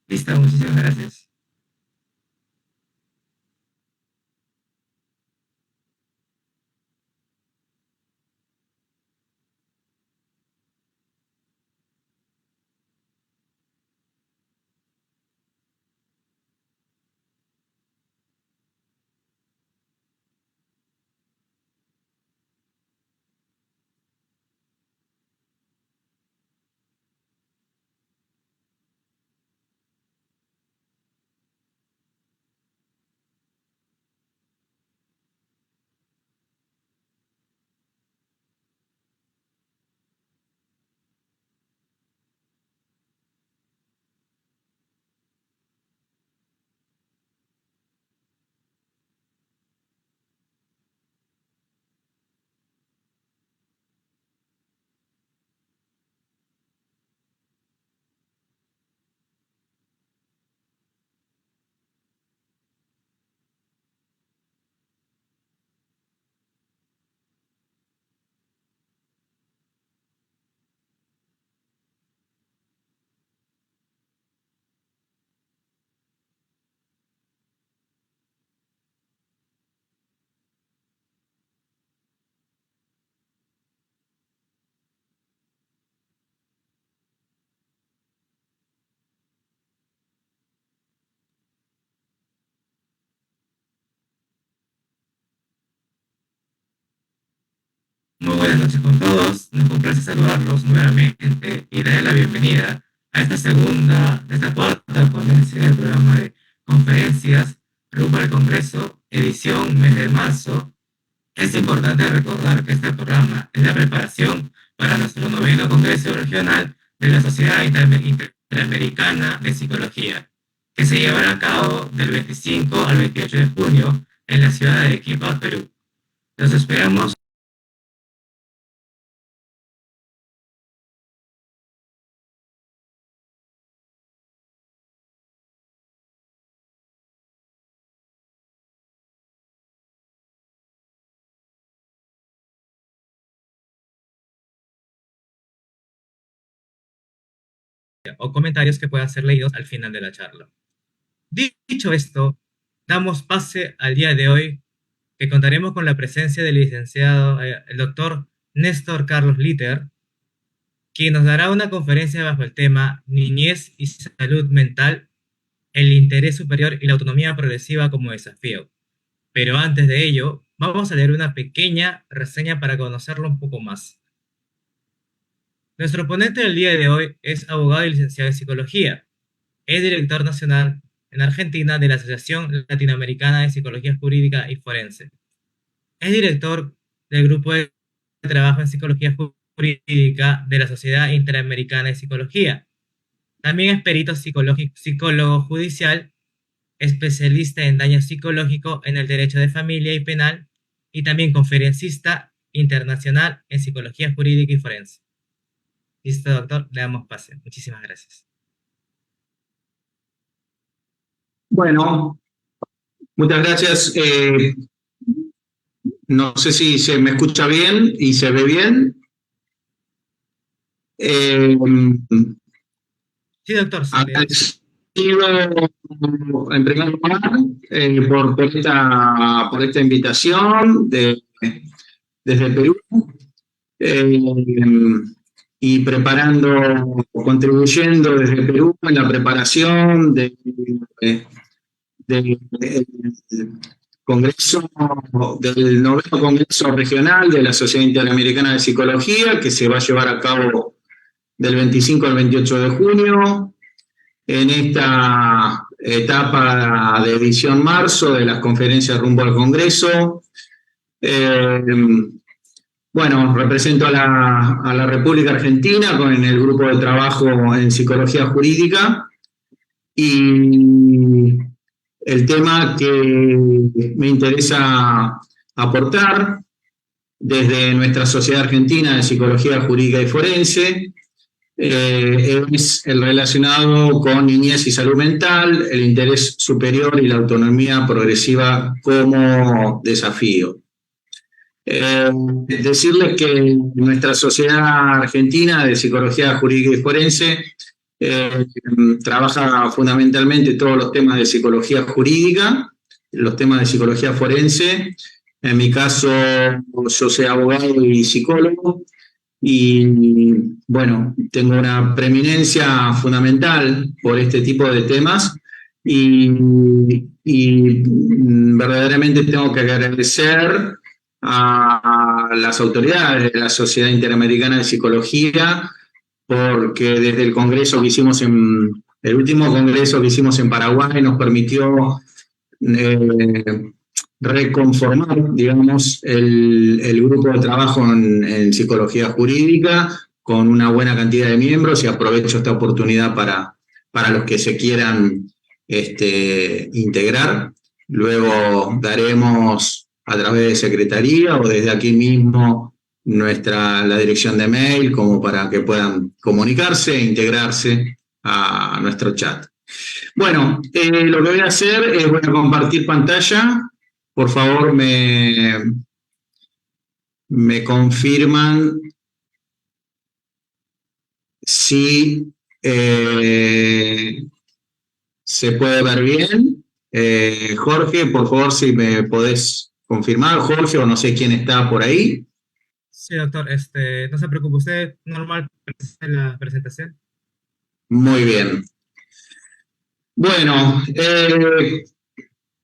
Listo, muchísimas gracias. Muy buenas noches con todos. Nos complace saludarlos nuevamente y darles la bienvenida a esta cuarta ponencia del programa de conferencias rumbo al Congreso, edición mes de marzo. Es importante recordar que este programa es la preparación para nuestro noveno Congreso Regional de la Sociedad Interamericana de Psicología, que se llevará a cabo del 25 al 28 de junio en la ciudad de Arequipa, Perú. Los esperamos. O comentarios que puedan ser leídos al final de la charla. Dicho esto, damos pase al día de hoy, que contaremos con la presencia del licenciado, el doctor Néstor Carlos Litter, quien nos dará una conferencia bajo el tema Niñez y Salud Mental, el interés superior y la autonomía progresiva como desafío. Pero antes de ello, vamos a leer una pequeña reseña para conocerlo un poco más. Nuestro ponente del día de hoy es abogado y licenciado en psicología. Es director nacional en Argentina de la Asociación Latinoamericana de Psicología Jurídica y Forense. Es director del Grupo de Trabajo en Psicología Jurídica de la Sociedad Interamericana de Psicología. También es perito psicólogo judicial, especialista en daño psicológico en el derecho de familia y penal, y también conferencista internacional en psicología jurídica y forense. Listo, doctor, le damos pase. Muchísimas gracias. Bueno, muchas gracias. No sé si se me escucha bien y se ve bien. Sí, doctor, se le Agradecido en primer lugar por esta invitación desde Perú eh, y contribuyendo desde Perú en la preparación del Congreso, del noveno Congreso Regional de la Sociedad Interamericana de Psicología, que se va a llevar a cabo del 25 al 28 de junio, en esta etapa de edición marzo de las conferencias rumbo al Congreso. Bueno, represento a la República Argentina con el grupo de trabajo en psicología jurídica y el tema que me interesa aportar desde nuestra Sociedad Argentina de Psicología Jurídica y Forense es el relacionado con niñez y salud mental, el interés superior y la autonomía progresiva como desafío. Decirles que nuestra Sociedad Argentina de Psicología Jurídica y Forense Eh, Trabaja fundamentalmente todos los temas de psicología jurídica, los temas de psicología forense. En mi caso, yo soy abogado y psicólogo y, bueno, tengo una preeminencia fundamental por este tipo de temas y, verdaderamente tengo que agradecer a las autoridades de la Sociedad Interamericana de Psicología, porque desde el congreso que hicimos el último congreso que hicimos en Paraguay nos permitió eh, reconformar, digamos, el grupo de trabajo en psicología jurídica con una buena cantidad de miembros, y aprovecho esta oportunidad para los que se quieran integrar. Luego daremos a través de secretaría o desde aquí mismo la dirección de mail como para que puedan comunicarse e integrarse a nuestro chat. Bueno, lo que voy a hacer es voy a compartir pantalla. Por favor, me confirman si se puede ver bien. Jorge, por favor, si me podés confirmar, Jorge, o no sé quién está por ahí. Sí, doctor, no se preocupe, usted normal en la presentación. Muy bien. Bueno,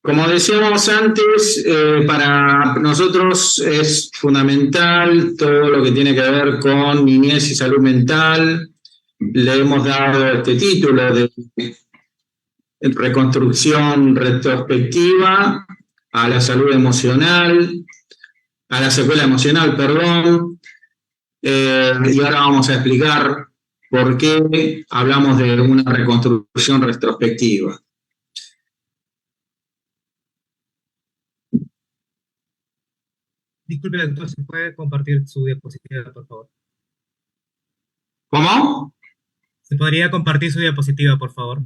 como decíamos antes, para nosotros es fundamental todo lo que tiene que ver con niñez y salud mental. Le hemos dado este título de reconstrucción retrospectiva a la salud emocional, a la secuela emocional, perdón. Y ahora vamos a explicar por qué hablamos de una reconstrucción retrospectiva. Disculpe, doctor, ¿se puede compartir su diapositiva, por favor? ¿Cómo? ¿Se podría compartir su diapositiva, por favor?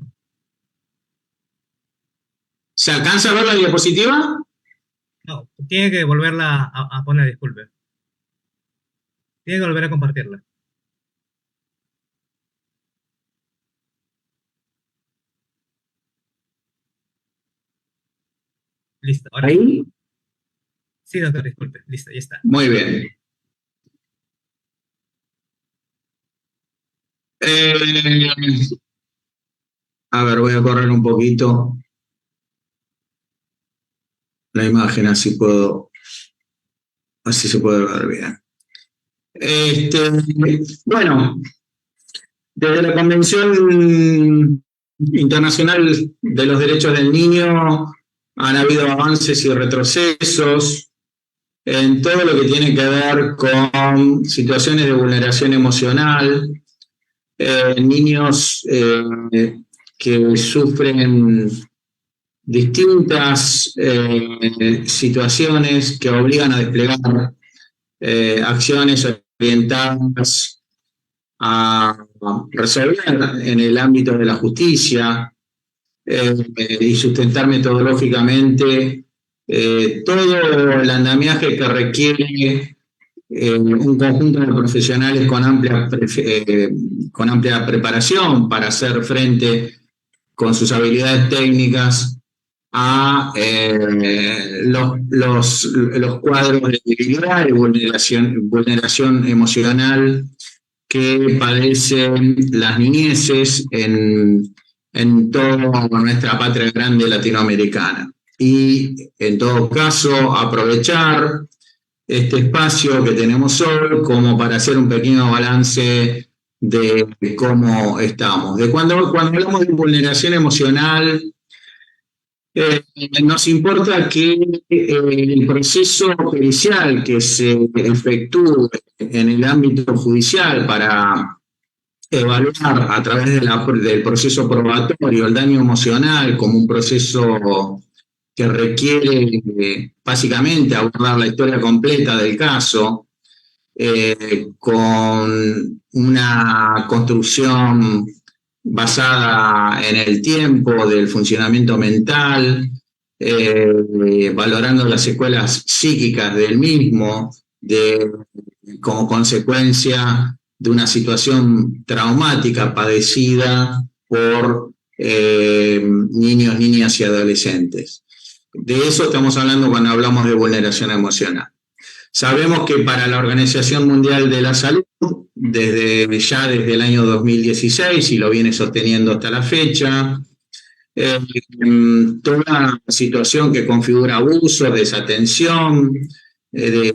¿Se alcanza a ver la diapositiva? No, tiene que volverla a poner, disculpe. Tiene que volver a compartirla. Listo, ahora sí. Ahí. Sí, doctor, disculpe. Listo, ya está. Muy bien. Eh, a ver, voy a correr un poquito la imagen, así se puede ver bien. Bueno, desde la Convención Internacional de los Derechos del Niño han habido avances y retrocesos en todo lo que tiene que ver con situaciones de vulneración emocional, niños que sufren distintas situaciones que obligan a desplegar acciones orientadas a resolver en el ámbito de la justicia y sustentar metodológicamente todo el andamiaje que requiere un conjunto de profesionales con amplia preparación para hacer frente con sus habilidades técnicas a los cuadros de debilidad y vulneración emocional que padecen las niñeces en toda nuestra patria grande latinoamericana. Y en todo caso, aprovechar este espacio que tenemos hoy como para hacer un pequeño balance de cómo estamos. Cuando hablamos de vulneración emocional, nos importa que el proceso pericial que se efectúe en el ámbito judicial para evaluar a través del proceso probatorio el daño emocional como un proceso que requiere básicamente abordar la historia completa del caso, con una construcción basada en el tiempo del funcionamiento mental, valorando las secuelas psíquicas del mismo, como consecuencia de una situación traumática padecida por niños, niñas y adolescentes. De eso estamos hablando cuando hablamos de vulneración emocional. Sabemos que para la Organización Mundial de la Salud, desde el año 2016, y lo viene sosteniendo hasta la fecha, toda situación que configura abuso, desatención, de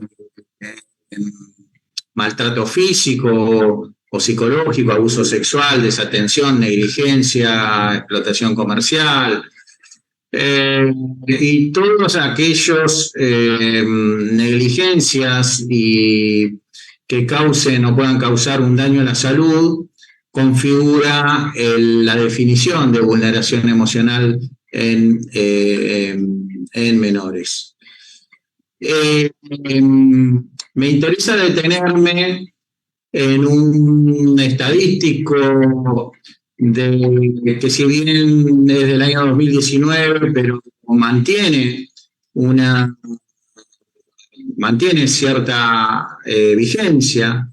maltrato físico o psicológico, abuso sexual, desatención, negligencia, explotación comercial, y todos aquellos negligencias y que causen o puedan causar un daño a la salud, configura la definición de vulneración emocional en menores. Me interesa detenerme en un estadístico que si bien es del año 2019, pero mantiene cierta vigencia.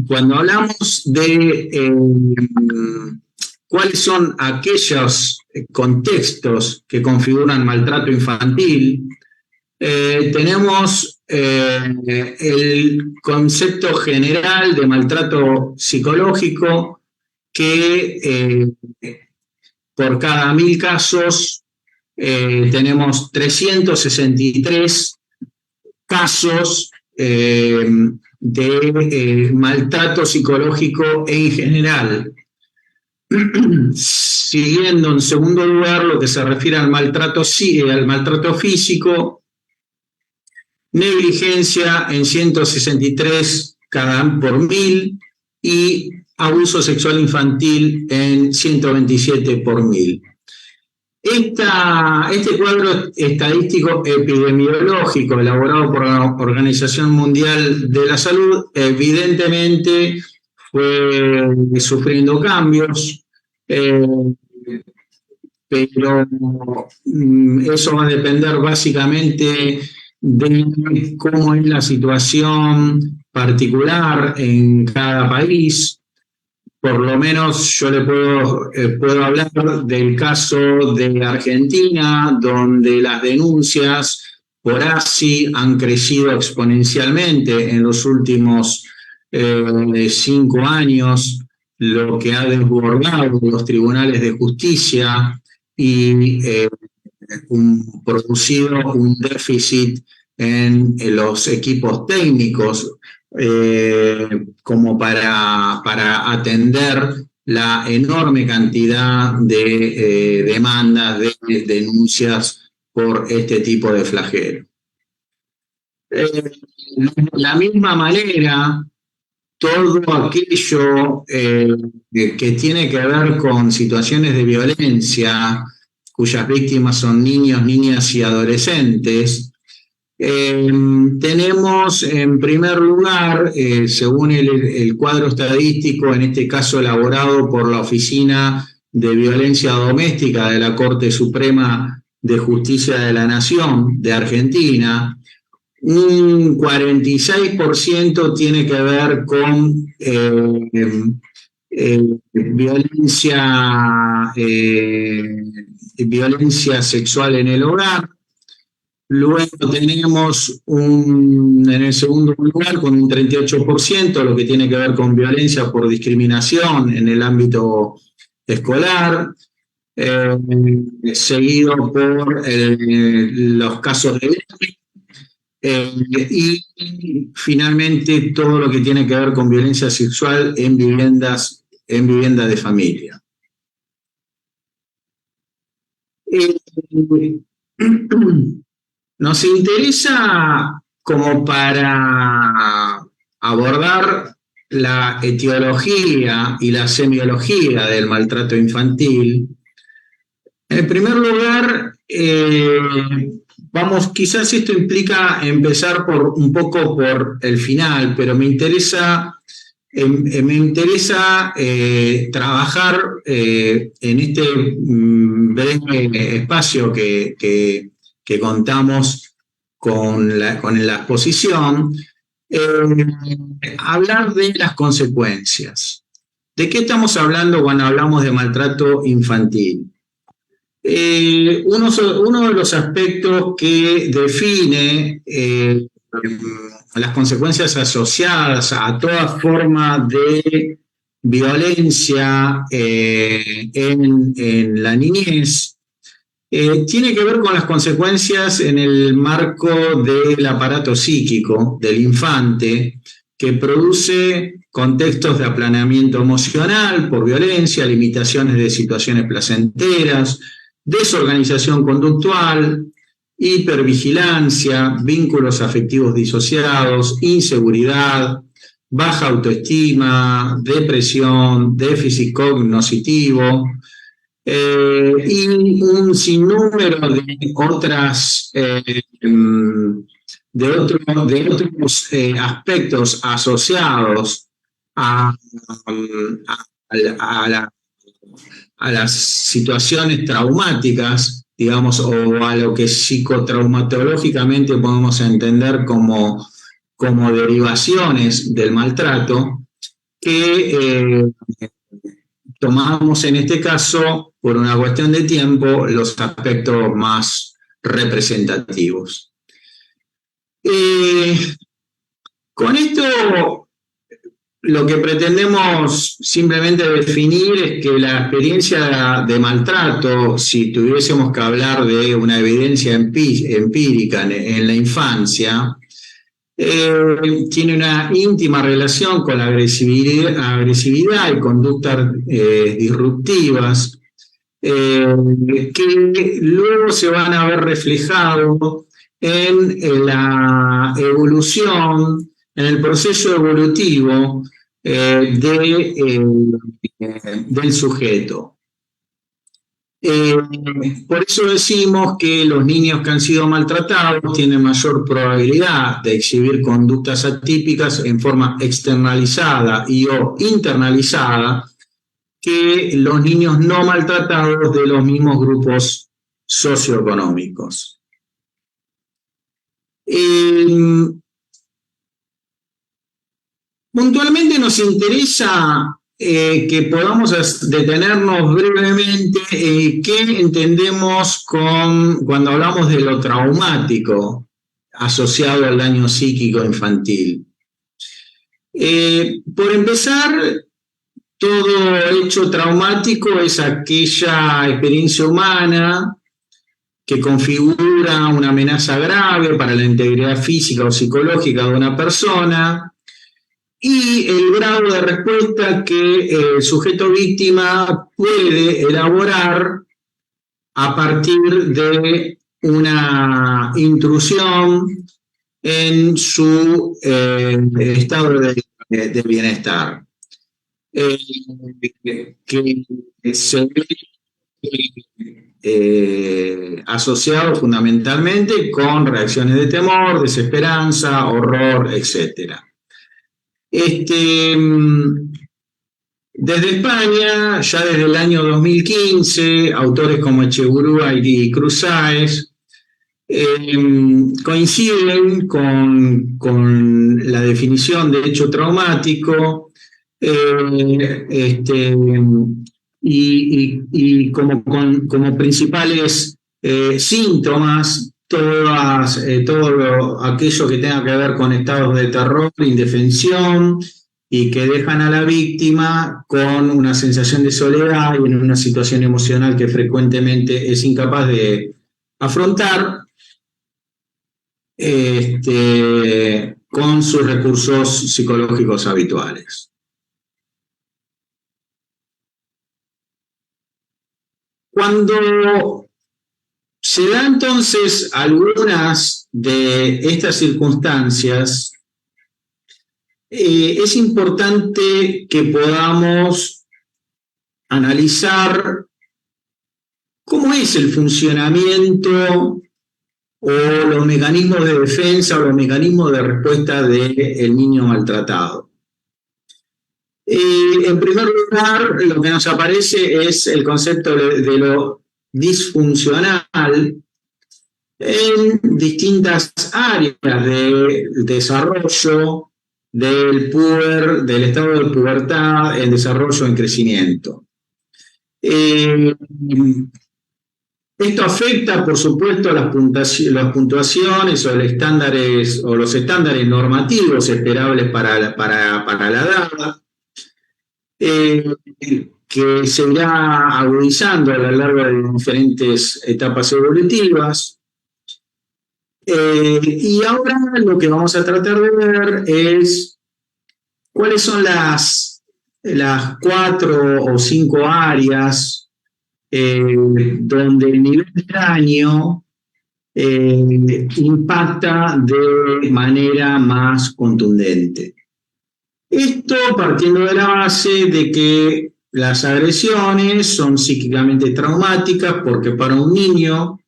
Cuando hablamos de cuáles son aquellos contextos que configuran maltrato infantil, tenemos el concepto general de maltrato psicológico, que por cada 1000 casos tenemos 363 casos de maltrato psicológico en general. Siguiendo en segundo lugar lo que se refiere al maltrato físico, negligencia en 163 por 1000 y abuso sexual infantil en 127 por 1000. Este cuadro estadístico epidemiológico elaborado por la Organización Mundial de la Salud evidentemente fue sufriendo cambios, pero eso va a depender básicamente de cómo es la situación particular en cada país. Por lo menos yo le puedo hablar del caso de Argentina, donde las denuncias por ASI han crecido exponencialmente en los últimos 5 años, lo que ha desbordado los tribunales de justicia y producido un déficit en los equipos técnicos, como para atender la enorme cantidad de demandas, de denuncias por este tipo de flagelo. De la misma manera, todo aquello que tiene que ver con situaciones de violencia, cuyas víctimas son niños, niñas y adolescentes, tenemos en primer lugar, según el cuadro estadístico, en este caso elaborado por la Oficina de Violencia Doméstica de la Corte Suprema de Justicia de la Nación de Argentina, un 46% tiene que ver con violencia sexual en el hogar. Luego tenemos en el segundo lugar con un 38% lo que tiene que ver con violencia por discriminación en el ámbito escolar, seguido por los casos de y finalmente todo lo que tiene que ver con violencia sexual en viviendas de familia. Nos interesa, como para abordar la etiología y la semiología del maltrato infantil, en primer lugar, quizás esto implica empezar un poco por el final, pero me interesa trabajar en este breve espacio que contamos con la exposición, Hablar de las consecuencias. ¿De qué estamos hablando cuando hablamos de maltrato infantil? Uno de los aspectos que define las consecuencias asociadas a toda forma de violencia en la niñez tiene que ver con las consecuencias en el marco del aparato psíquico del infante, que produce contextos de aplanamiento emocional por violencia, limitaciones de situaciones placenteras, desorganización conductual, hipervigilancia, vínculos afectivos disociados, inseguridad, baja autoestima, depresión, déficit cognitivo, y un sinnúmero de otros aspectos asociados a, a, la, a las situaciones traumáticas, digamos, o a lo que psicotraumatológicamente podemos entender como derivaciones del maltrato, que tomamos en este caso, por una cuestión de tiempo, los aspectos más representativos. Con esto lo que pretendemos simplemente definir es que la experiencia de maltrato, si tuviésemos que hablar de una evidencia empírica en la infancia, tiene una íntima relación con la agresividad y conductas disruptivas, que luego se van a ver reflejados en la evolución, en el proceso evolutivo del sujeto. Por eso decimos que los niños que han sido maltratados tienen mayor probabilidad de exhibir conductas atípicas en forma externalizada y o internalizada que los niños no maltratados de los mismos grupos socioeconómicos. Puntualmente nos interesa que podamos detenernos brevemente en qué entendemos cuando hablamos de lo traumático asociado al daño psíquico infantil. Por empezar, todo hecho traumático es aquella experiencia humana que configura una amenaza grave para la integridad física o psicológica de una persona, y el grado de respuesta que el sujeto víctima puede elaborar a partir de una intrusión en su estado de bienestar. Que se ve asociado fundamentalmente con reacciones de temor, desesperanza, horror, etc. Desde España, ya desde el año 2015, autores como Echeburúa y Cruzáez coinciden con la definición de hecho traumático y como principales síntomas todo aquello que tenga que ver con estados de terror, indefensión, y que dejan a la víctima con una sensación de soledad y en una situación emocional que frecuentemente es incapaz de afrontar con sus recursos psicológicos habituales. Cuando se dan entonces algunas de estas circunstancias, es importante que podamos analizar cómo es el funcionamiento o los mecanismos de defensa o los mecanismos de respuesta del niño maltratado. En primer lugar, lo que nos aparece es el concepto de lo disfuncional, en distintas áreas del desarrollo del estado de pubertad, en desarrollo, en crecimiento. Esto afecta, por supuesto, a las puntuaciones o los estándares normativos esperables para la edad, que se irá agudizando a lo largo de diferentes etapas evolutivas. Y ahora lo que vamos a tratar de ver es cuáles son las 4 o 5 áreas donde el nivel de daño impacta de manera más contundente. Esto partiendo de la base de que las agresiones son psíquicamente traumáticas, porque para un niño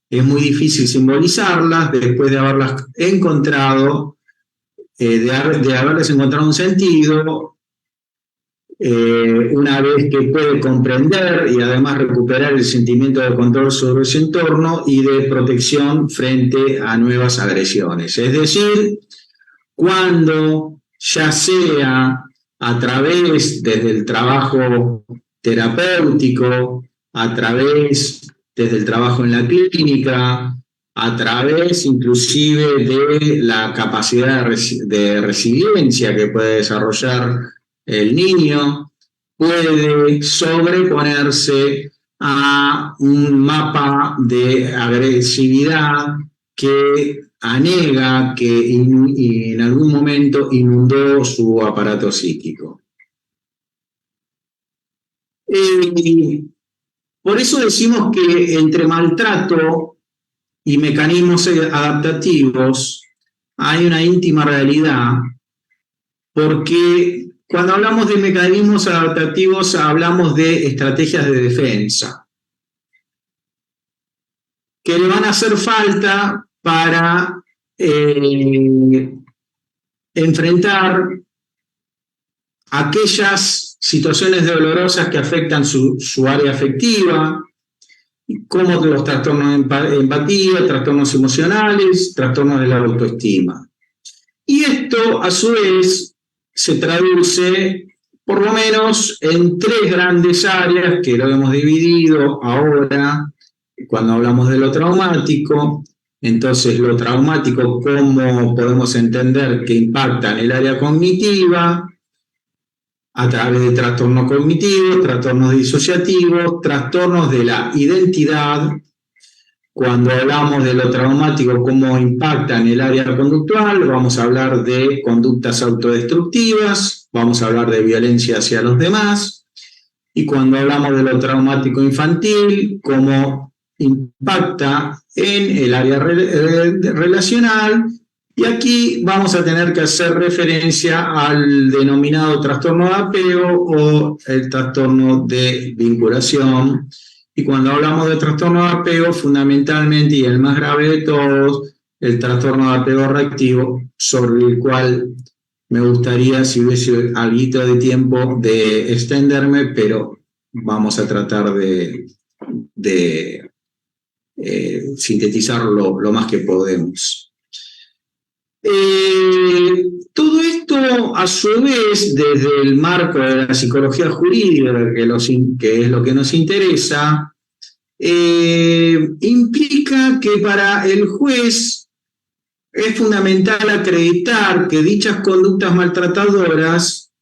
es muy difícil simbolizarlas después de haberlas encontrado, de haberles encontrado un sentido. Una vez que puede comprender y además recuperar el sentimiento de control sobre su entorno y de protección frente a nuevas agresiones. Es decir, cuando ya sea a través desde el trabajo terapéutico, a través desde el trabajo en la clínica, a través inclusive de la capacidad de resiliencia que puede desarrollar el niño, puede sobreponerse a un mapa de agresividad que anega, que en algún momento inundó su aparato psíquico. Por eso decimos que entre maltrato y mecanismos adaptativos hay una íntima realidad, porque cuando hablamos de mecanismos adaptativos hablamos de estrategias de defensa que le van a hacer falta para enfrentar aquellas situaciones dolorosas que afectan su área afectiva, como los trastornos de empatía, trastornos emocionales, trastornos de la autoestima. Y esto, a su vez, se traduce por lo menos en 3 grandes áreas que lo hemos dividido ahora cuando hablamos de lo traumático. Entonces, lo traumático, ¿cómo podemos entender que impacta en el área cognitiva? A través de trastornos cognitivos, trastornos disociativos, trastornos de la identidad. Cuando hablamos de lo traumático, cómo impacta en el área conductual, vamos a hablar de conductas autodestructivas, vamos a hablar de violencia hacia los demás. Y cuando hablamos de lo traumático infantil, cómo impacta en el área relacional. Y aquí vamos a tener que hacer referencia al denominado trastorno de apego o el trastorno de vinculación. Y cuando hablamos de trastorno de apego, fundamentalmente, y el más grave de todos, el trastorno de apego reactivo, sobre el cual me gustaría, si hubiese algo de tiempo, de extenderme, pero vamos a tratar de sintetizarlo lo más que podemos. Todo esto, a su vez, desde el marco de la psicología jurídica, que es lo que nos interesa, implica que para el juez es fundamental acreditar que dichas conductas maltratadoras,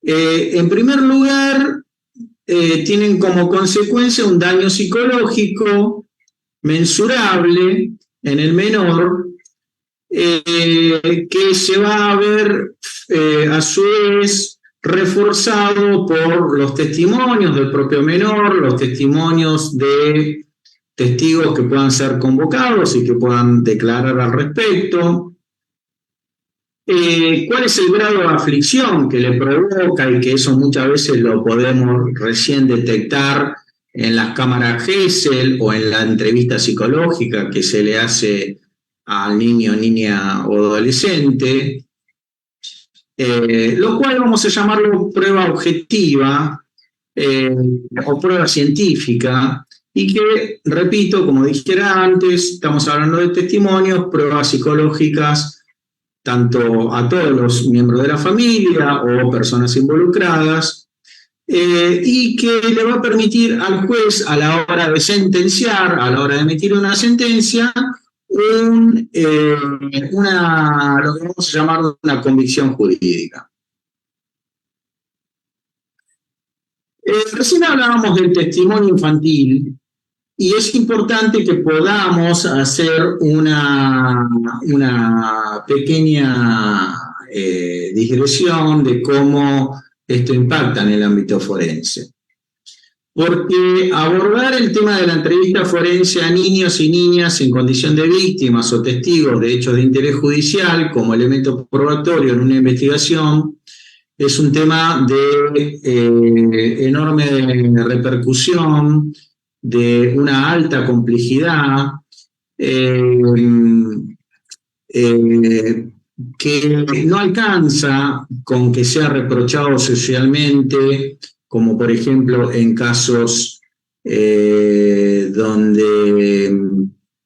en primer lugar, tienen como consecuencia un daño psicológico mensurable en el menor, que se va a ver a su vez reforzado por los testimonios del propio menor, los testimonios de testigos que puedan ser convocados y que puedan declarar al respecto. ¿Cuál es el grado de aflicción que le provoca? Y que eso muchas veces lo podemos recién detectar en las cámaras Gesell o en la entrevista psicológica que se le hace al niño, niña o adolescente, lo cual vamos a llamarlo prueba objetiva o prueba científica, y que, repito, como dijera antes, estamos hablando de testimonios, pruebas psicológicas, tanto a todos los miembros de la familia o personas involucradas, y que le va a permitir al juez, a la hora de sentenciar, a la hora de emitir una sentencia, lo que vamos a llamar una convicción jurídica. Recién hablábamos del testimonio infantil y es importante que podamos hacer una pequeña digresión de cómo esto impacta en el ámbito forense. Porque abordar el tema de la entrevista forense a niños y niñas en condición de víctimas o testigos de hechos de interés judicial como elemento probatorio en una investigación es un tema de enorme repercusión, de una alta complejidad, que no alcanza con que sea reprochado socialmente, como por ejemplo en casos donde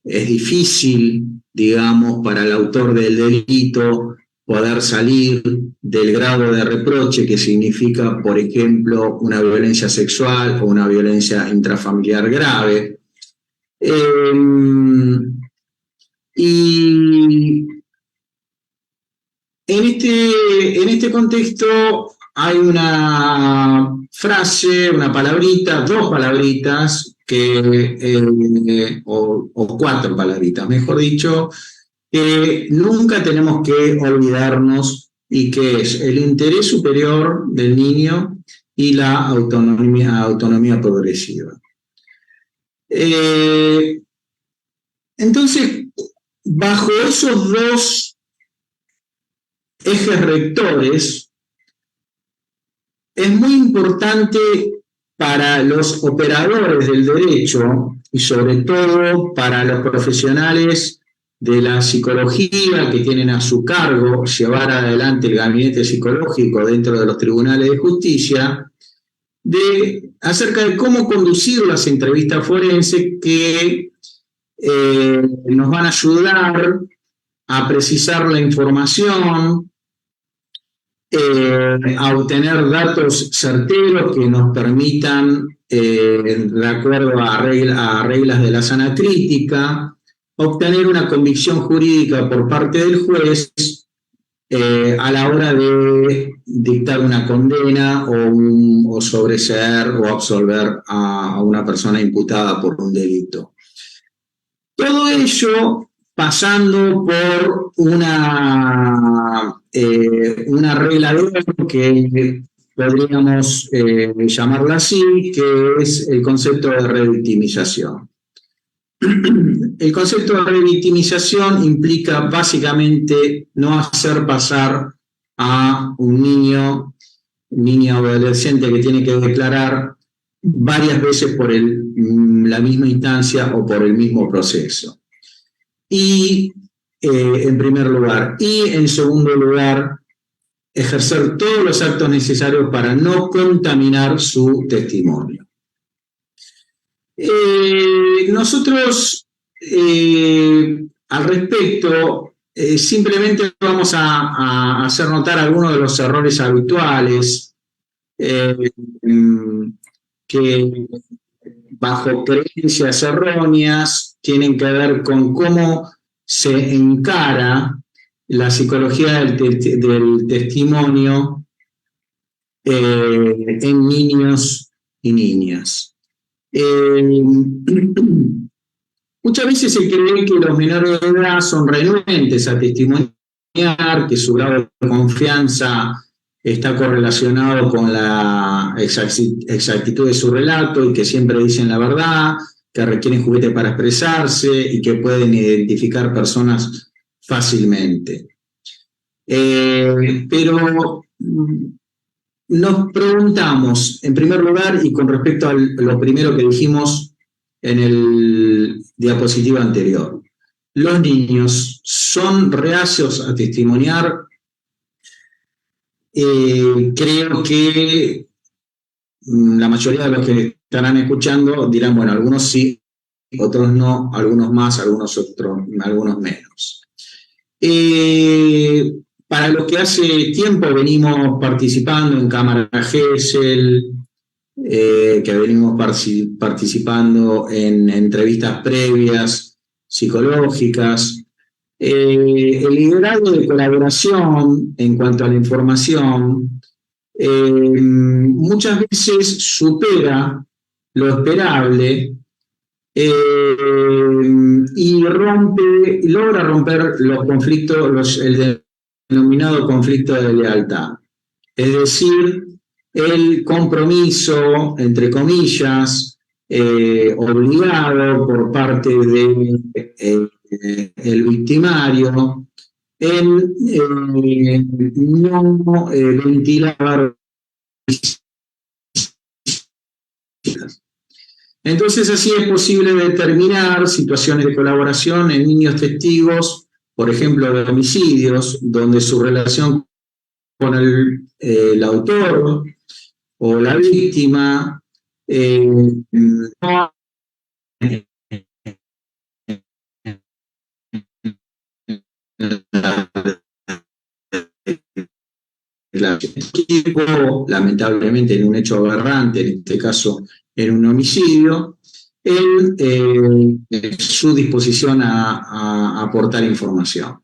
es difícil, digamos, para el autor del delito poder salir del grado de reproche que significa, por ejemplo, una violencia sexual o una violencia intrafamiliar grave. Y en este contexto hay una frase, una palabrita, dos palabritas, o cuatro palabritas, mejor dicho, que nunca tenemos que olvidarnos y que es el interés superior del niño y la autonomía progresiva. Entonces, bajo esos dos ejes rectores, es muy importante para los operadores del derecho y sobre todo para los profesionales de la psicología que tienen a su cargo llevar adelante el gabinete psicológico dentro de los tribunales de justicia, acerca de cómo conducir las entrevistas forenses que nos van a ayudar a precisar la información, a obtener datos certeros que nos permitan, de acuerdo a reglas de la sana crítica, obtener una convicción jurídica por parte del juez a la hora de dictar una condena o sobreseer o absolver a una persona imputada por un delito. Todo ello pasando por una regla de oro que podríamos llamarla así, que es el concepto de revictimización. El concepto de revictimización implica básicamente no hacer pasar a un niño o adolescente que tiene que declarar varias veces por la misma instancia o por el mismo proceso. Y en primer lugar. Y en segundo lugar, ejercer todos los actos necesarios para no contaminar su testimonio. Nosotros, al respecto, simplemente vamos a hacer notar algunos de los errores habituales que, bajo creencias erróneas, tienen que ver con cómo se encara la psicología del testimonio en niños y niñas. Muchas veces se cree que los menores de edad son renuentes a testimoniar, que su grado de confianza está correlacionado con la exactitud de su relato y que siempre dicen la verdad, que requieren juguete para expresarse y que pueden identificar personas fácilmente. Pero nos preguntamos, en primer lugar, y con respecto a lo primero que dijimos en el diapositiva anterior, ¿los niños son reacios a testimoniar? Creo que la mayoría de los que estarán escuchando dirán, bueno, algunos sí, otros no, algunos más, algunos otros, algunos menos. Para los que hace tiempo venimos participando en Cámara GESEL, que venimos participando en entrevistas previas, psicológicas, el liderazgo de colaboración en cuanto a la información muchas veces supera lo esperable y logra romper los conflictos, el denominado conflicto de lealtad. Es decir, el compromiso, entre comillas, obligado por parte del victimario en no ventilar. Entonces así es posible determinar situaciones de colaboración en niños testigos, por ejemplo, de homicidios, donde su relación con el autor o la víctima no lamentablemente en un hecho aberrante, en este caso en un homicidio, en su disposición a aportar información.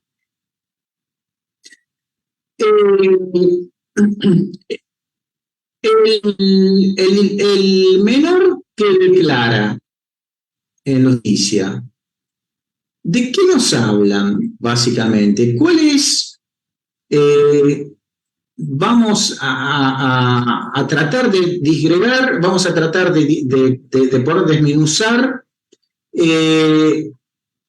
El menor que declara en noticia, ¿de qué nos hablan básicamente? ¿Cuál es? Vamos a tratar de disgregar, vamos a tratar de poder desmenuzar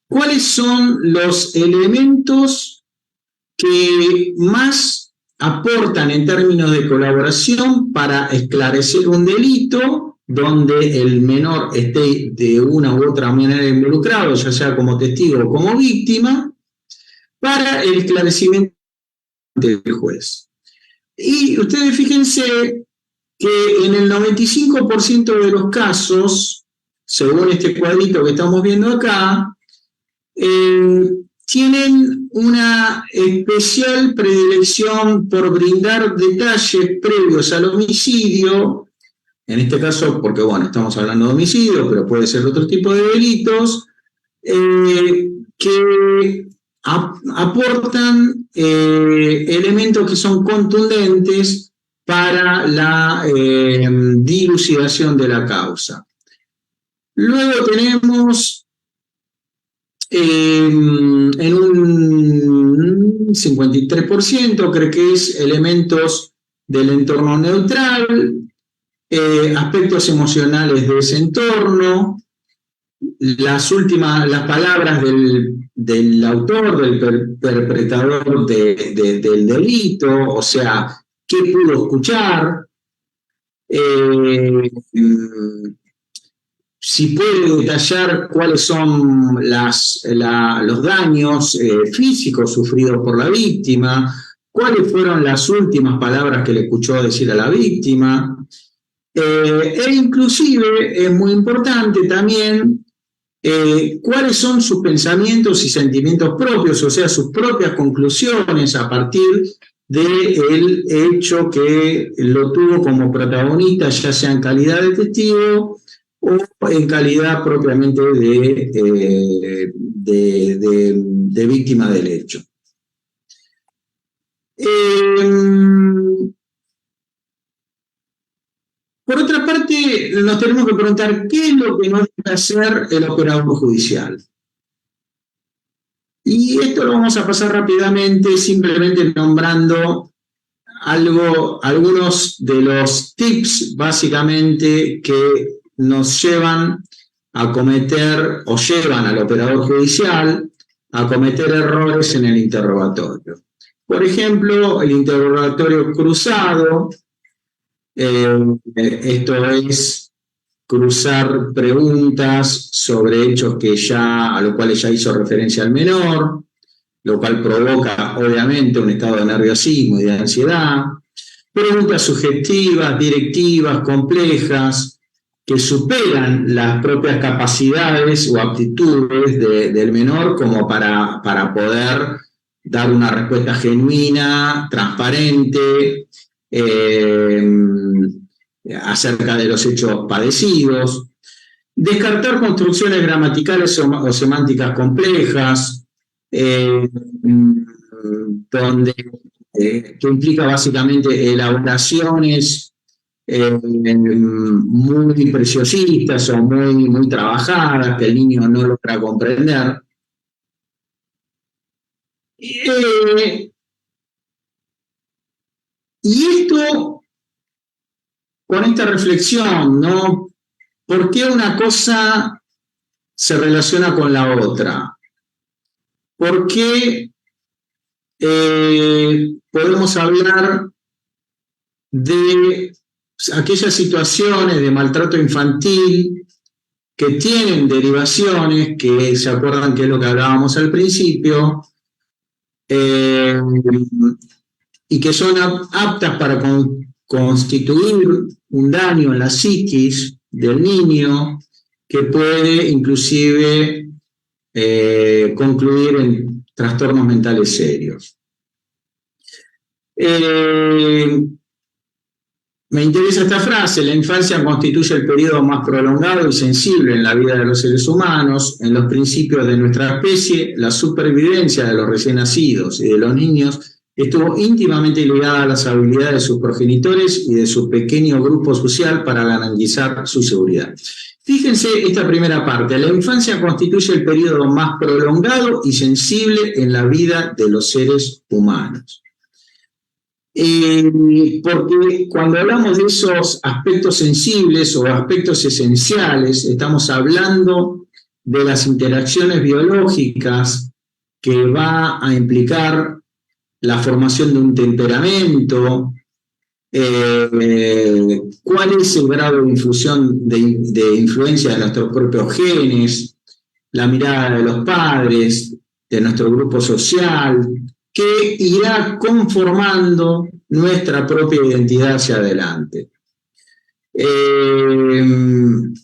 cuáles son los elementos que más aportan en términos de colaboración para esclarecer un delito donde el menor esté de una u otra manera involucrado, ya sea como testigo o como víctima, para el esclarecimiento del juez. Y ustedes fíjense que en el 95% de los casos, según este cuadrito que estamos viendo acá, tienen una especial predilección por brindar detalles previos al homicidio, en este caso porque, bueno, estamos hablando de homicidio, pero puede ser otro tipo de delitos, que aportan elementos que son contundentes para la dilucidación de la causa. Luego tenemos en un 53%, creo que es elementos del entorno neutral, aspectos emocionales de ese entorno, las palabras del autor, del perpetrador del delito, o sea, qué pudo escuchar, si puede detallar cuáles son los daños físicos sufridos por la víctima, cuáles fueron las últimas palabras que le escuchó decir a la víctima, e inclusive es muy importante también cuáles son sus pensamientos y sentimientos propios, o sea, sus propias conclusiones a partir del hecho que lo tuvo como protagonista, ya sea en calidad de testigo o en calidad propiamente de víctima del hecho. Por otra parte, nos tenemos que preguntar qué es lo que no debe hacer el operador judicial. Y esto lo vamos a pasar rápidamente, simplemente nombrando algunos de los tips, básicamente, que nos llevan a cometer, o llevan al operador judicial a cometer errores en el interrogatorio. Por ejemplo, el interrogatorio cruzado. Esto es cruzar preguntas sobre hechos a los cuales ya hizo referencia el menor, lo cual provoca obviamente un estado de nerviosismo y de ansiedad, preguntas subjetivas, directivas, complejas, que superan las propias capacidades o aptitudes del menor como para poder dar una respuesta genuina, transparente, acerca de los hechos padecidos. Descartar construcciones gramaticales o semánticas complejas, donde, que implica básicamente elaboraciones muy preciosistas o muy trabajadas que el niño no logra comprender. Y esto, con esta reflexión, ¿no? ¿Por qué una cosa se relaciona con la otra? ¿Por qué podemos hablar de aquellas situaciones de maltrato infantil que tienen derivaciones, que se acuerdan que es lo que hablábamos al principio, y que son aptas para constituir un daño en la psiquis del niño que puede inclusive concluir en trastornos mentales serios. Me interesa esta frase: la infancia constituye el periodo más prolongado y sensible en la vida de los seres humanos. En los principios de nuestra especie, la supervivencia de los recién nacidos y de los niños estuvo íntimamente ligada a las habilidades de sus progenitores y de su pequeño grupo social para garantizar su seguridad. Fíjense esta primera parte: la infancia constituye el periodo más prolongado y sensible en la vida de los seres humanos. Porque cuando hablamos de esos aspectos sensibles o aspectos esenciales, estamos hablando de las interacciones biológicas que va a implicar la formación de un temperamento, cuál es el grado de influencia de nuestros propios genes, la mirada de los padres, de nuestro grupo social, que irá conformando nuestra propia identidad hacia adelante.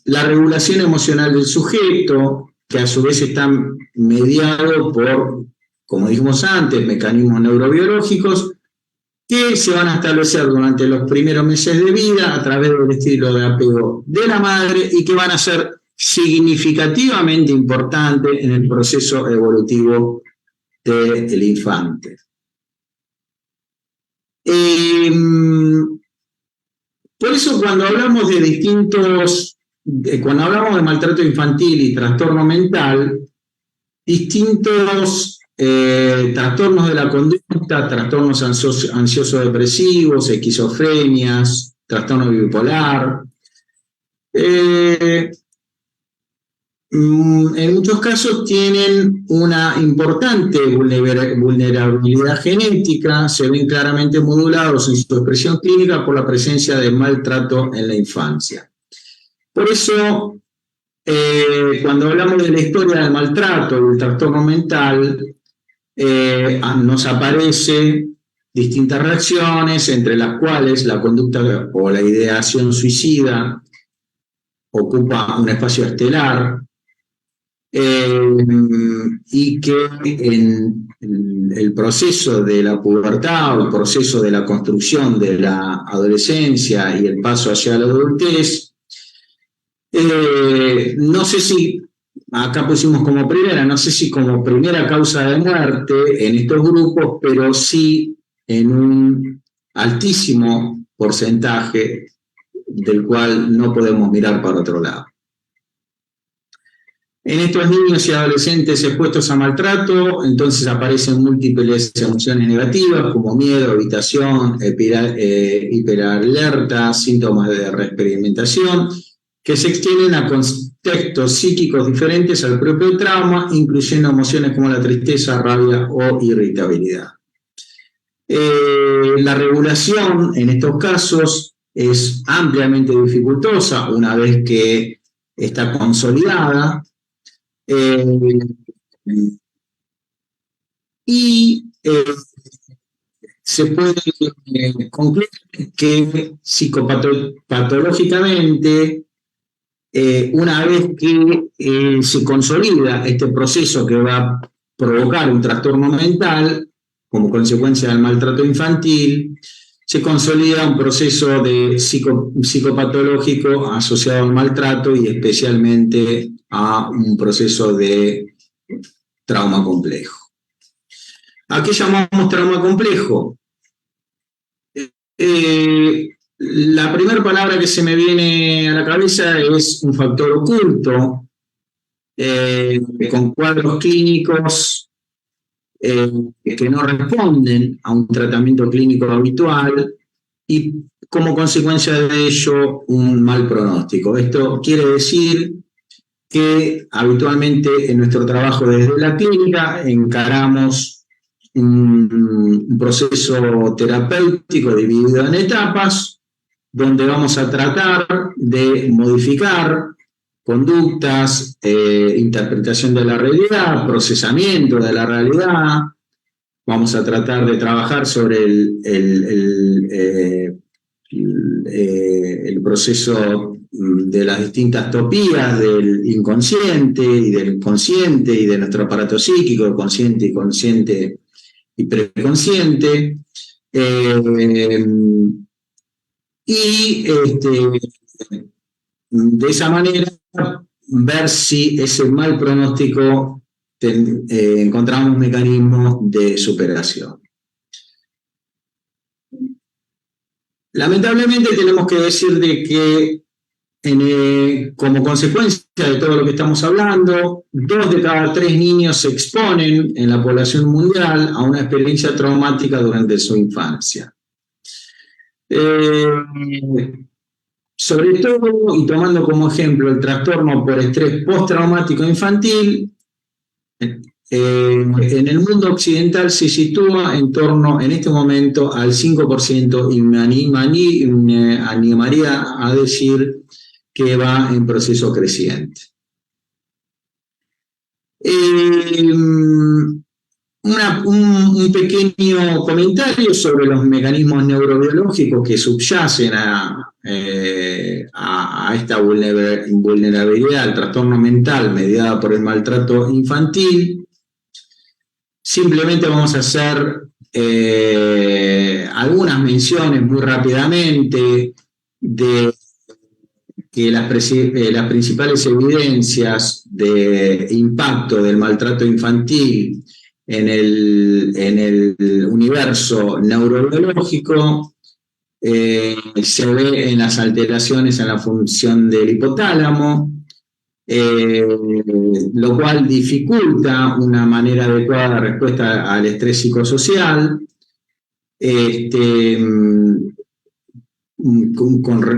La regulación emocional del sujeto, que a su vez está mediado por, como dijimos antes, mecanismos neurobiológicos, que se van a establecer durante los primeros meses de vida a través del estilo de apego de la madre y que van a ser significativamente importantes en el proceso evolutivo del infante. Por eso cuando hablamos cuando hablamos de maltrato infantil y trastorno mental, distintos trastornos de la conducta, trastornos ansioso-depresivos, esquizofrenias, trastorno bipolar, en muchos casos tienen una importante vulnerabilidad genética, se ven claramente modulados en su expresión clínica por la presencia de maltrato en la infancia. Por eso, cuando hablamos de la historia del maltrato, del trastorno mental, nos aparecen distintas reacciones, entre las cuales la conducta o la ideación suicida ocupa un espacio estelar, y que en el proceso de la pubertad o el proceso de la construcción de la adolescencia y el paso hacia la adultez, no sé si, acá pusimos como primera, no sé si como primera causa de muerte en estos grupos, pero sí en un altísimo porcentaje del cual no podemos mirar para otro lado. En estos niños y adolescentes expuestos a maltrato, entonces aparecen múltiples emociones negativas como miedo, evitación, hiperalerta, síntomas de reexperimentación, que se extienden a contextos psíquicos diferentes al propio trauma, incluyendo emociones como la tristeza, rabia o irritabilidad. La regulación en estos casos es ampliamente dificultosa una vez que está consolidada, se puede concluir que psicopatológicamente una vez que se consolida este proceso que va a provocar un trastorno mental como consecuencia del maltrato infantil, se consolida un proceso de psicopatológico asociado al maltrato y especialmente a un proceso de trauma complejo. ¿A qué llamamos trauma complejo? La primera palabra que se me viene a la cabeza es un factor oculto, con cuadros clínicos que no responden a un tratamiento clínico habitual y como consecuencia de ello un mal pronóstico. Esto quiere decir que habitualmente en nuestro trabajo desde la clínica encaramos un proceso terapéutico dividido en etapas, donde vamos a tratar de modificar conductas, interpretación de la realidad, procesamiento de la realidad. Vamos a tratar de trabajar sobre el proceso de las distintas topías del inconsciente y del consciente y de nuestro aparato psíquico, consciente y consciente y preconsciente. Y de esa manera ver si ese mal pronóstico encontramos mecanismos de superación. Lamentablemente tenemos que decir de que como consecuencia de todo lo que estamos hablando, 2 de cada 3 niños se exponen en la población mundial a una experiencia traumática durante su infancia. Sobre todo, y tomando como ejemplo el trastorno por estrés postraumático infantil, en el mundo occidental se sitúa en torno, en este momento, al 5%, y me animaría a decir que va en proceso creciente. Un pequeño comentario sobre los mecanismos neurobiológicos que subyacen a esta vulnerabilidad al trastorno mental mediada por el maltrato infantil. Simplemente vamos a hacer algunas menciones muy rápidamente de que las principales evidencias de impacto del maltrato infantil en el universo neurobiológico se ve en las alteraciones en la función del hipotálamo, lo cual dificulta una manera adecuada de respuesta al estrés psicosocial,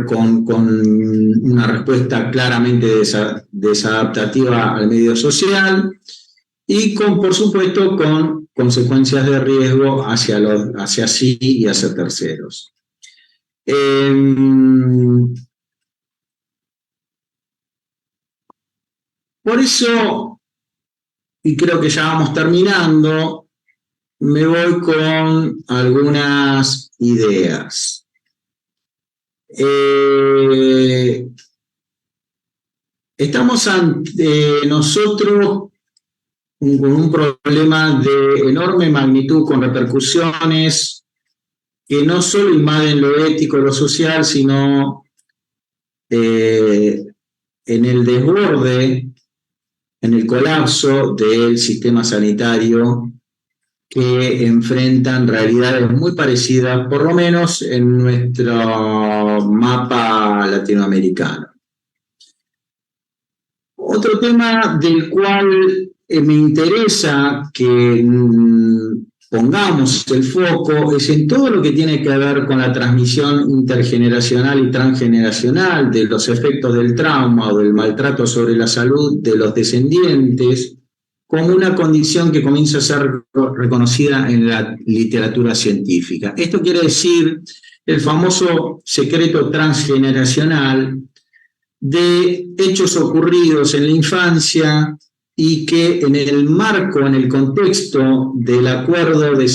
con una respuesta claramente desadaptativa al medio social y por supuesto, con consecuencias de riesgo hacia sí y hacia terceros. Por eso, y creo que ya vamos terminando, me voy con algunas ideas. Estamos ante nosotros con un problema de enorme magnitud, con repercusiones que no solo invaden lo ético y lo social, sino en el desborde, en el colapso del sistema sanitario, que enfrentan realidades muy parecidas, por lo menos en nuestro mapa latinoamericano. Otro tema del cual me interesa que pongamos el foco es en todo lo que tiene que ver con la transmisión intergeneracional y transgeneracional de los efectos del trauma o del maltrato sobre la salud de los descendientes, como una condición que comienza a ser reconocida en la literatura científica. Esto quiere decir el famoso secreto transgeneracional de hechos ocurridos en la infancia y que en el marco, en el contexto del acuerdo de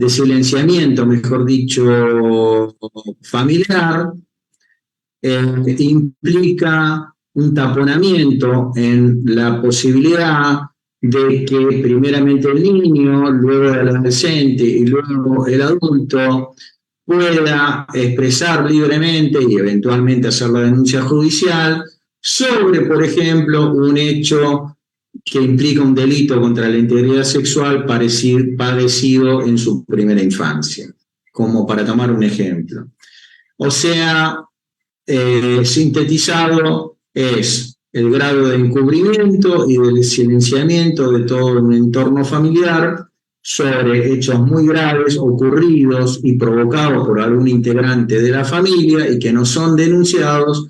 silenciamiento, mejor dicho, familiar, implica un taponamiento en la posibilidad de que primeramente el niño, luego el adolescente y luego el adulto pueda expresar libremente y eventualmente hacer la denuncia judicial sobre, por ejemplo, un hecho que implica un delito contra la integridad sexual padecido en su primera infancia, como para tomar un ejemplo. O sea, sintetizado es el grado de encubrimiento y del silenciamiento de todo un entorno familiar sobre hechos muy graves ocurridos y provocados por algún integrante de la familia y que no son denunciados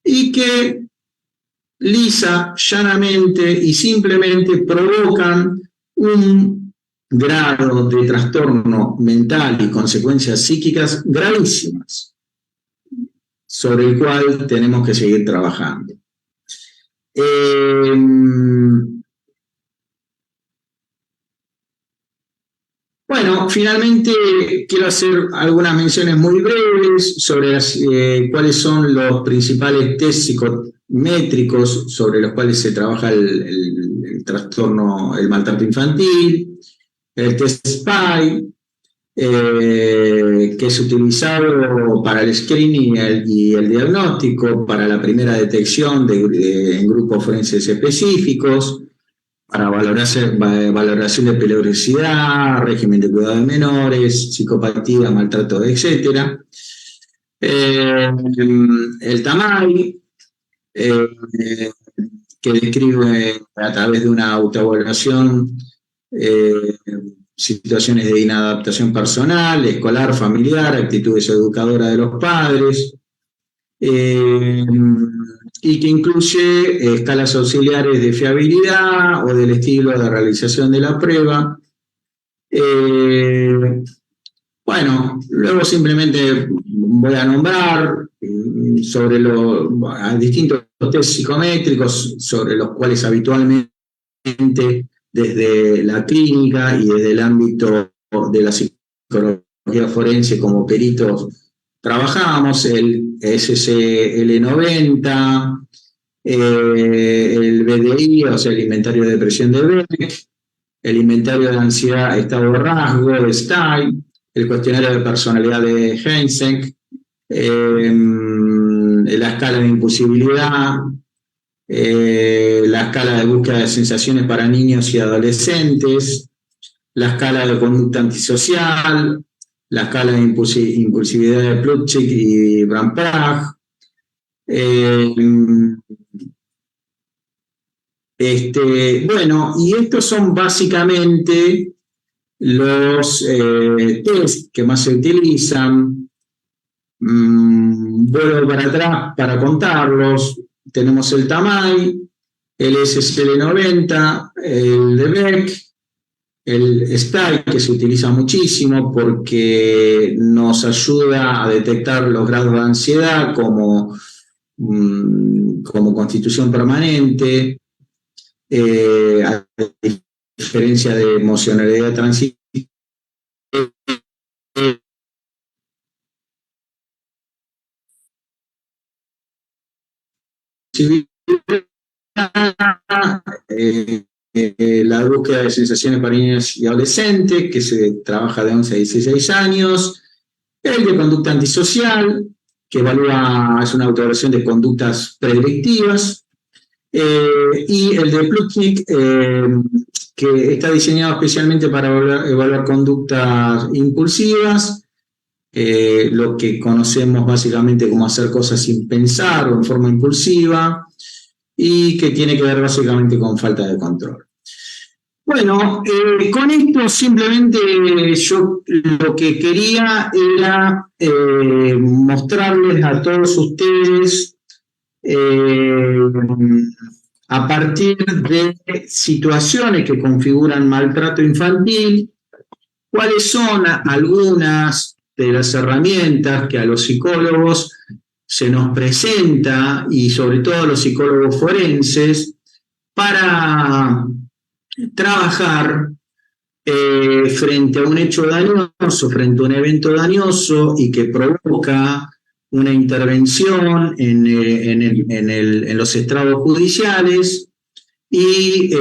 y que lisa, llanamente y simplemente provocan un grado de trastorno mental y consecuencias psíquicas gravísimas, sobre el cual tenemos que seguir trabajando. Bueno, finalmente quiero hacer algunas menciones muy breves sobre cuáles son los principales test psicométricos sobre los cuales se trabaja el trastorno, el maltrato infantil, el test SPY, que es utilizado para el screening y el diagnóstico, para la primera detección en grupos forenses específicos, para valoración de peligrosidad, régimen de cuidado de menores, psicopatía, maltrato, etc. El TAMAI, que describe a través de una autoevaluación situaciones de inadaptación personal, escolar, familiar, actitudes educadoras de los padres, y que incluye escalas auxiliares de fiabilidad o del estilo de realización de la prueba. Bueno, luego simplemente voy a nombrar sobre distintos test psicométricos sobre los cuales habitualmente desde la clínica y desde el ámbito de la psicología forense como peritos trabajamos, el SCL90, el BDI, o sea, el inventario de depresión de Beck, el inventario de ansiedad, estado de rasgo, de STAI, el cuestionario de personalidad de Heinzek, la escala de impulsibilidad, la escala de búsqueda de sensaciones para niños y adolescentes, la escala de conducta antisocial, la escala de impulsividad de Plutchik y Bramprach. Bueno, y estos son básicamente los test que más se utilizan. Vuelvo para atrás para contarlos. Tenemos el TAMAI, el SCL90, el de Beck, el STAI, que se utiliza muchísimo porque nos ayuda a detectar los grados de ansiedad como constitución permanente, a diferencia de emocionalidad transitiva. La búsqueda de sensaciones para niños y adolescentes, que se trabaja de 11 a 16 años, el de conducta antisocial, que es una autoevaluación de conductas predictivas, y el de Plutchik, que está diseñado especialmente para evaluar conductas impulsivas, lo que conocemos básicamente como hacer cosas sin pensar o en forma impulsiva, y que tiene que ver básicamente con falta de control. Bueno, con esto simplemente yo lo que quería era mostrarles a todos ustedes, a partir de situaciones que configuran maltrato infantil, cuáles son algunas de las herramientas que a los psicólogos se nos presenta, y sobre todo a los psicólogos forenses, para trabajar frente a un hecho dañoso, frente a un evento dañoso y que provoca una intervención en los estrados judiciales y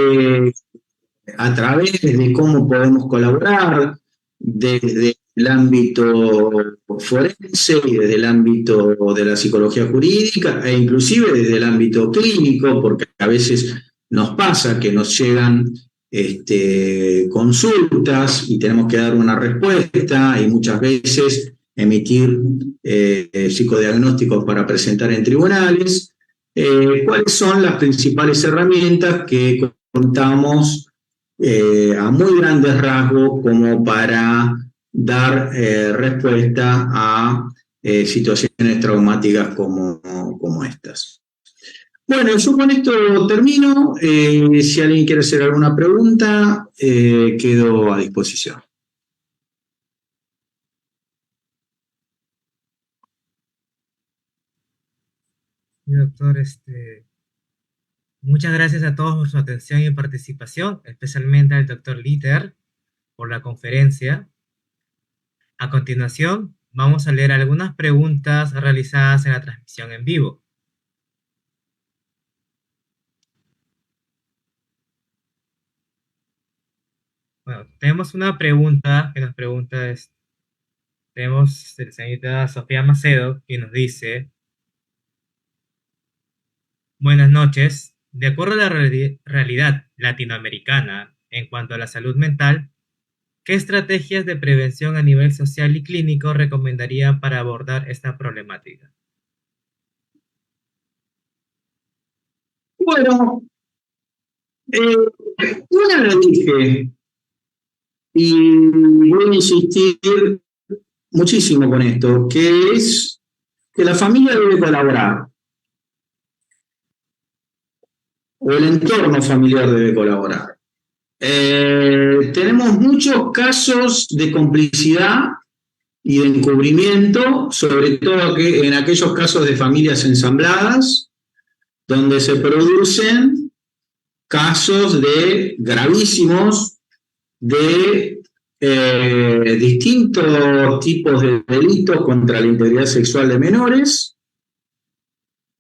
a través de cómo podemos colaborar desde el ámbito forense y desde el ámbito de la psicología jurídica e inclusive desde el ámbito clínico, porque a veces nos pasa que nos llegan consultas y tenemos que dar una respuesta y muchas veces emitir psicodiagnósticos para presentar en tribunales. ¿Cuáles son las principales herramientas que contamos a muy grandes rasgos como para dar respuesta a situaciones traumáticas como estas? Bueno, yo con esto termino. Si alguien quiere hacer alguna pregunta, quedo a disposición. Sí, doctor, muchas gracias a todos por su atención y participación, especialmente al doctor Litter por la conferencia. A continuación, vamos a leer algunas preguntas realizadas en la transmisión en vivo. Bueno, tenemos una pregunta que nos pregunta, tenemos la señorita Sofía Macedo, que nos dice: buenas noches. De acuerdo a la realidad latinoamericana en cuanto a la salud mental, ¿qué estrategias de prevención a nivel social y clínico recomendaría para abordar esta problemática? Bueno, una lo dije y voy a insistir muchísimo con esto, que es que la familia debe colaborar, o el entorno familiar debe colaborar. Tenemos muchos casos de complicidad y de encubrimiento, sobre todo en aquellos casos de familias ensambladas, donde se producen casos gravísimos de distintos tipos de delitos contra la integridad sexual de menores,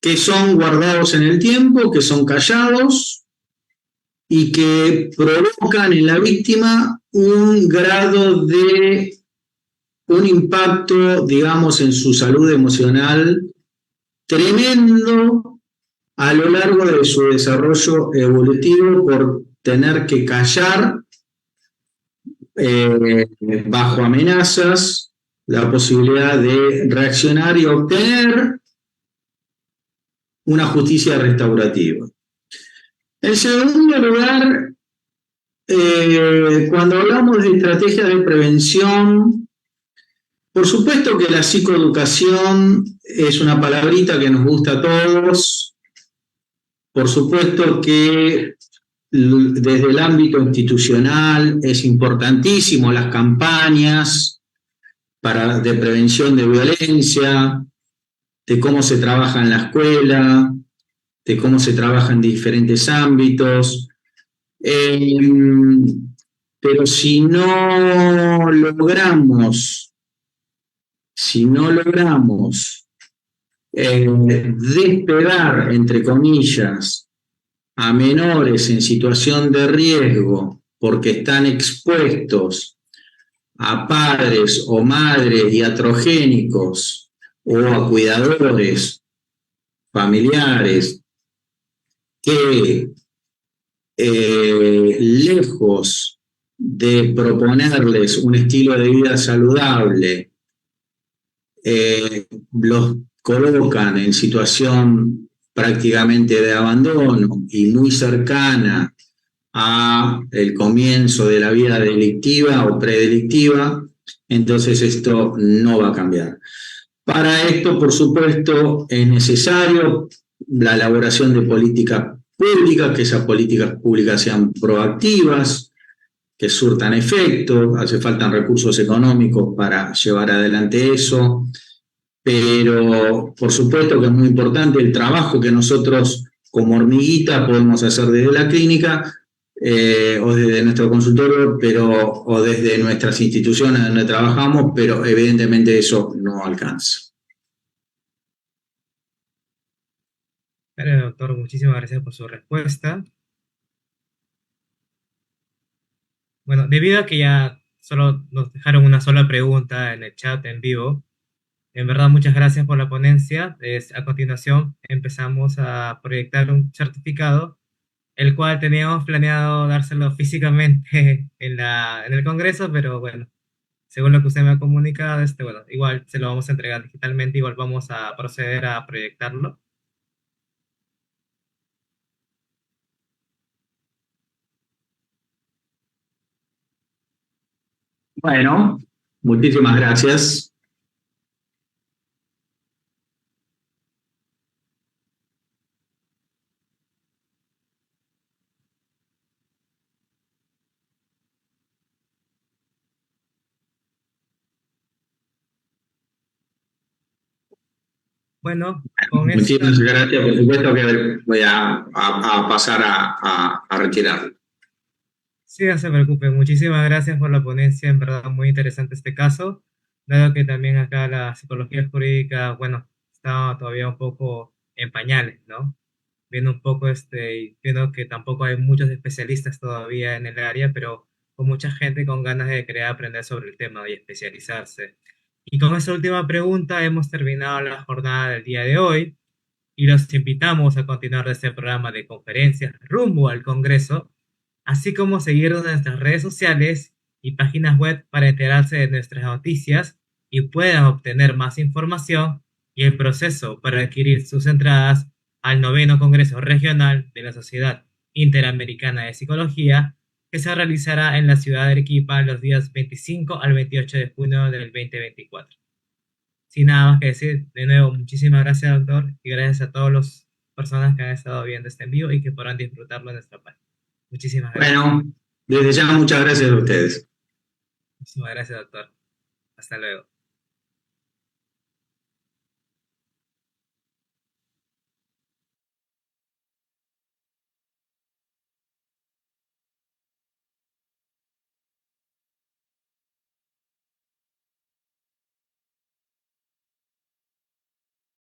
que son guardados en el tiempo, que son callados y que provocan en la víctima un impacto, digamos, en su salud emocional tremendo a lo largo de su desarrollo evolutivo por tener que callar bajo amenazas la posibilidad de reaccionar y obtener una justicia restaurativa. En segundo lugar, cuando hablamos de estrategias de prevención, por supuesto que la psicoeducación es una palabrita que nos gusta a todos. Por supuesto que desde el ámbito institucional es importantísimo las campañas de prevención de violencia, de cómo se trabaja en la escuela, de cómo se trabaja en diferentes ámbitos. Pero si no logramos despegar, entre comillas, a menores en situación de riesgo porque están expuestos a padres o madres iatrogénicos o a cuidadores familiares que lejos de proponerles un estilo de vida saludable, los colocan en situación prácticamente de abandono y muy cercana a el comienzo de la vida delictiva o predelictiva, entonces esto no va a cambiar. Para esto, por supuesto, es necesario la elaboración de políticas públicas, que esas políticas públicas sean proactivas, que surtan efecto, hace falta recursos económicos para llevar adelante eso, pero por supuesto que es muy importante el trabajo que nosotros como hormiguita podemos hacer desde la clínica o desde nuestro consultorio, o desde nuestras instituciones donde trabajamos, pero evidentemente eso no alcanza. Vale, doctor, muchísimas gracias por su respuesta. Bueno, debido a que ya solo nos dejaron una sola pregunta en el chat en vivo, en verdad muchas gracias por la ponencia. A continuación empezamos a proyectar un certificado, el cual teníamos planeado dárselo físicamente en el Congreso, pero bueno, según lo que usted me ha comunicado, bueno, igual se lo vamos a entregar digitalmente, igual vamos a proceder a proyectarlo. Bueno, muchísimas gracias. Bueno, con esta. Muchísimas gracias. Por supuesto que voy a pasar a retirarlo. Sí, no se preocupe. Muchísimas gracias por la ponencia. En verdad, muy interesante este caso, dado que también acá la psicología jurídica, bueno, está todavía un poco en pañales, ¿no? Viendo un poco y viendo que tampoco hay muchos especialistas todavía en el área, pero con mucha gente con ganas de querer aprender sobre el tema y especializarse. Y con esta última pregunta hemos terminado la jornada del día de hoy y los invitamos a continuar este programa de conferencias rumbo al Congreso, así como seguirnos en nuestras redes sociales y páginas web para enterarse de nuestras noticias y puedan obtener más información y el proceso para adquirir sus entradas al noveno Congreso Regional de la Sociedad Interamericana de Psicología, que se realizará en la ciudad de Arequipa los días 25 al 28 de junio del 2024. Sin nada más que decir, de nuevo, muchísimas gracias, doctor, y gracias a todas las personas que han estado viendo este envío y que podrán disfrutarlo en nuestra página. Muchísimas gracias. Bueno, desde ya muchas gracias a ustedes. Muchísimas gracias, doctor. Hasta luego.